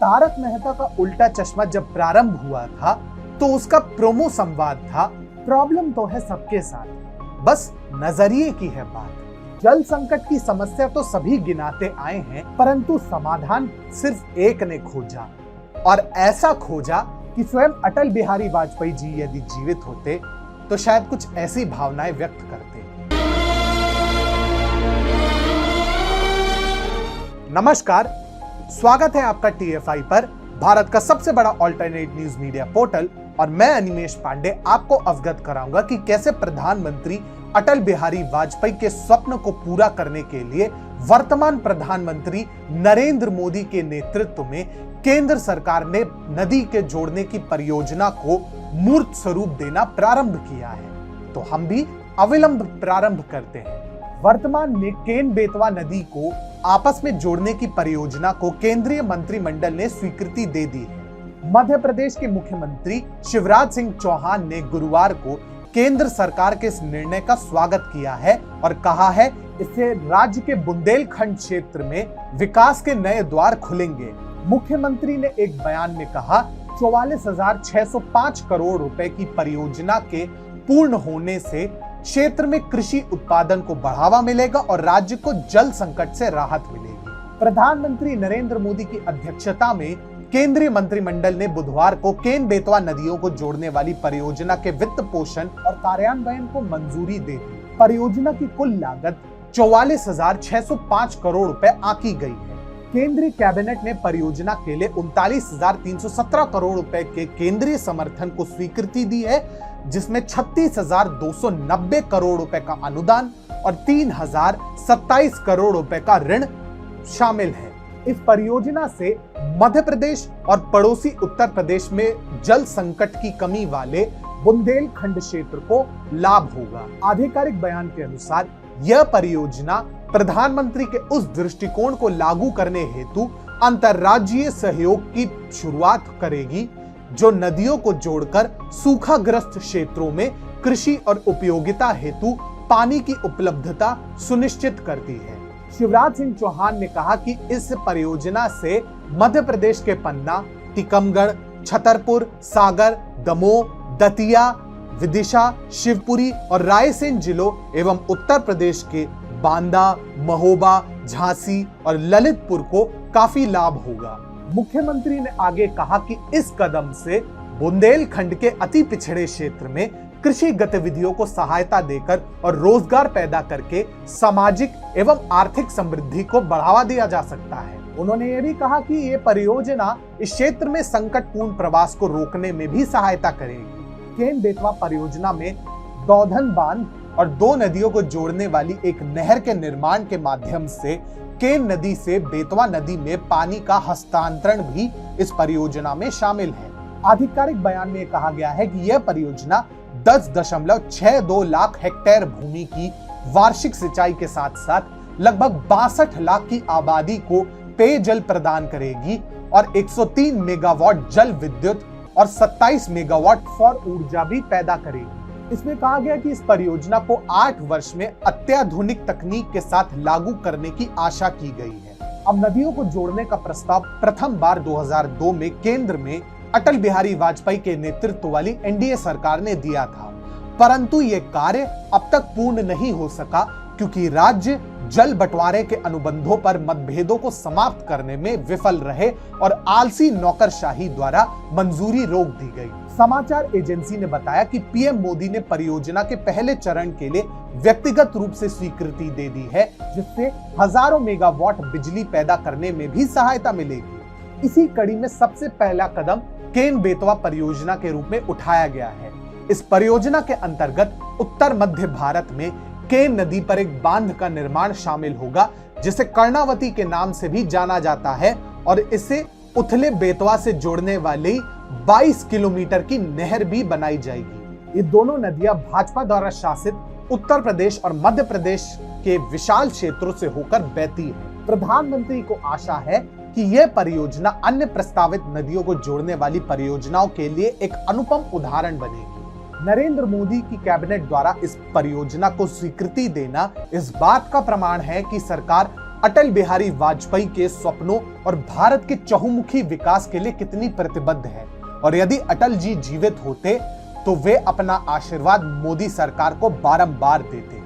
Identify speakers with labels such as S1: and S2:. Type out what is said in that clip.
S1: तारक मेहता का उल्टा चश्मा जब प्रारंभ हुआ था तो उसका प्रोमो संवाद था, प्रॉब्लम तो है सबके साथ, बस नजरिए की है बात। जल संकट की समस्या तो सभी गिनाते आए हैं, परंतु समाधान सिर्फ एक ने खोजा, और ऐसा खोजा कि स्वयं अटल बिहारी वाजपेयी जी यदि जीवित होते तो शायद कुछ ऐसी भावनाएं व्यक्त करते। नमस्कार, स्वागत है आपका TFI पर, भारत का सबसे बड़ा ऑल्टरनेट न्यूज मीडिया पोर्टल, और मैं अनिमेश पांडे आपको अवगत कराऊंगा कि कैसे प्रधानमंत्री अटल बिहारी वाजपेयी के स्वप्न को पूरा करने के लिए वर्तमान प्रधानमंत्री नरेंद्र मोदी के नेतृत्व में केंद्र सरकार ने नदी के जोड़ने की परियोजना को मूर्त स्वरूप देना प्रारंभ किया है। तो हम भी अविलंब प्रारंभ करते हैं। वर्तमान में केन बेतवा नदी को आपस में जोड़ने की परियोजना को केंद्रीय मंत्रिमंडल ने स्वीकृति दे दी है। मध्य प्रदेश के मुख्यमंत्री शिवराज सिंह चौहान ने गुरुवार को केंद्र सरकार के इस निर्णय का स्वागत किया है और कहा है इससे राज्य के बुंदेलखंड क्षेत्र में विकास के नए द्वार खुलेंगे। मुख्यमंत्री ने एक बयान में कहा, 44,605 करोड़ रुपए की परियोजना के पूर्ण होने से क्षेत्र में कृषि उत्पादन को बढ़ावा मिलेगा और राज्य को जल संकट से राहत मिलेगी। प्रधानमंत्री नरेंद्र मोदी की अध्यक्षता में केंद्रीय मंत्रिमंडल ने बुधवार को केन बेतवा नदियों को जोड़ने वाली परियोजना के वित्त पोषण और कार्यान्वयन को मंजूरी दे दी। परियोजना की कुल लागत 44,605 करोड़ रुपए आंकी गई है। केंद्रीय कैबिनेट ने परियोजना के लिए 39,317 करोड़ रुपए के केंद्रीय समर्थन को स्वीकृति दी है, जिसमें 36,290 करोड़ रुपए का अनुदान और 3,027 करोड़ रुपए का ऋण शामिल है। इस परियोजना से मध्य प्रदेश और पड़ोसी उत्तर प्रदेश में जल संकट की कमी वाले बुंदेलखंड क्षेत्र को लाभ होगा। आधिकारिक बयान के अनुसार यह परियोजना प्रधानमंत्री के उस दृष्टिकोण को लागू करने हेतु अंतर्राज्यीय सहयोग की शुरुआत करेगी जो नदियों को जोड़कर सूखाग्रस्त क्षेत्रों में कृषि और उपयोगिता हेतु पानी की उपलब्धता सुनिश्चित करती है। शिवराज सिंह चौहान ने कहा कि इस परियोजना से मध्य प्रदेश के पन्ना, टीकमगढ़, छतरपुर, सागर, दमोह, दतिया, विदिशा, शिवपुरी और रायसेन जिलों एवं उत्तर प्रदेश के बांदा, महोबा, झांसी और ललितपुर को काफी लाभ होगा। मुख्यमंत्री ने आगे कहा कि इस कदम से बुंदेलखंड के अति पिछड़े क्षेत्र में कृषि गतिविधियों को सहायता देकर और रोजगार पैदा करके सामाजिक एवं आर्थिक समृद्धि को बढ़ावा दिया जा सकता है। उन्होंने ये भी कहा कि ये परियोजना इस क्षेत्र में संकटपूर्ण प्रवास को रोकने में भी सहायता करेगी। केन बेतवा परियोजना में दौधन बांध और दो नदियों को जोड़ने वाली एक नहर के निर्माण के माध्यम से केन नदी से बेतवा नदी में पानी का हस्तांतरण भी इस परियोजना में शामिल है। आधिकारिक बयान में कहा गया है कि यह परियोजना 10.62 लाख हेक्टेयर भूमि की वार्षिक सिंचाई के साथ साथ लगभग 62 लाख की आबादी को पेयजल प्रदान करेगी और 103 मेगावाट जल विद्युत और 27 मेगावाट सौर ऊर्जा भी पैदा करेगी। इसमें कहा गया कि इस परियोजना को 8 वर्ष में अत्याधुनिक तकनीक के साथ लागू करने की आशा की गई है। अब नदियों को जोड़ने का प्रस्ताव प्रथम बार 2002 में केंद्र में अटल बिहारी वाजपेयी के नेतृत्व वाली NDA सरकार ने दिया था, परंतु ये कार्य अब तक पूर्ण नहीं हो सका क्योंकि राज्य जल बंटवारे के अनुबंधों पर मतभेदों को समाप्त करने में विफल रहे और आलसी नौकरशाही द्वारा मंजूरी रोक दी गई। समाचार एजेंसी ने बताया कि पीएम मोदी ने परियोजना के पहले चरण के लिए व्यक्तिगत रूप से स्वीकृति दे दी है, जिससे हजारों मेगावाट बिजली पैदा करने में भी सहायता मिलेगी। इसी कड़ी में सबसे पहला कदम केन बेतवा परियोजना के रूप में उठाया गया है। इस परियोजना के अंतर्गत उत्तर मध्य भारत में केन नदी पर एक बांध का निर्माण शामिल होगा, जिसे कर्णावती के नाम से भी जाना जाता है, और इसे उथले बेतवा से जोड़ने वाली 22 किलोमीटर की नहर भी बनाई जाएगी। ये दोनों नदियां भाजपा द्वारा शासित उत्तर प्रदेश और मध्य प्रदेश के विशाल क्षेत्रों से होकर बहती है। प्रधानमंत्री को आशा है कि यह परियोजना अन्य प्रस्तावित नदियों को जोड़ने वाली परियोजनाओं के लिए एक अनुपम उदाहरण बनेगी। नरेंद्र मोदी की कैबिनेट द्वारा इस परियोजना को स्वीकृति देना इस बात का प्रमाण है कि सरकार अटल बिहारी वाजपेयी के सपनों और भारत के चहुमुखी विकास के लिए कितनी प्रतिबद्ध है, और यदि अटल जी जीवित होते तो वे अपना आशीर्वाद मोदी सरकार को बारंबार देते।